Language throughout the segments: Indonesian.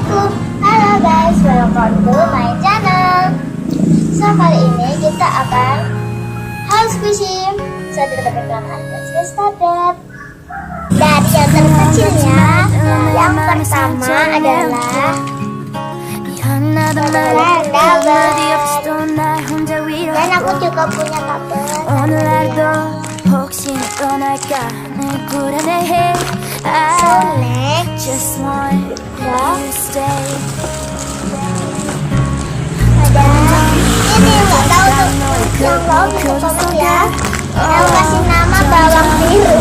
Assalamualaikum. Halo guys, welcome to my channel. So kali ini kita akan house fishing. So pertama let's get started. Dari yang terkecilnya, yang pertama adalah dan aku juga punya kabel. So next ada ini nggak tahu tuh yang mau bisa komen ya. Aku kasih nama bawang biru.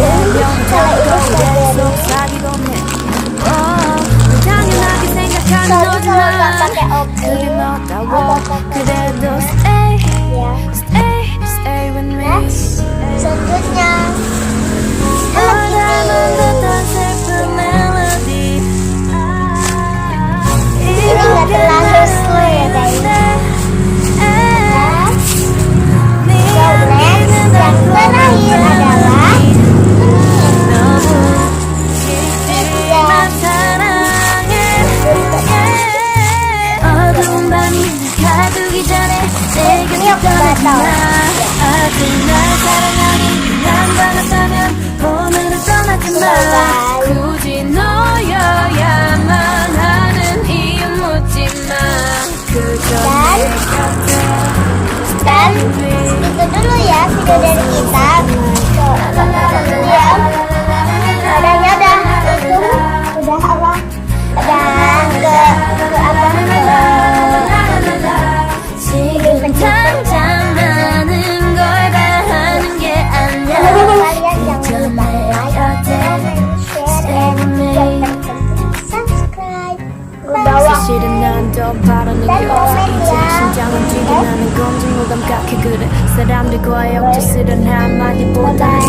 Kalau ini strawberry. Sorry kalau nggak pakai open. Ya. Next, selanjutnya ini nggak terlalu slow ya guys. Yang terakhir adalah ini aku nggak tahu. Dan itu dulu ya video dari kita. Adanya udah apa? 사람들과의 억지 쓰던 한마디보다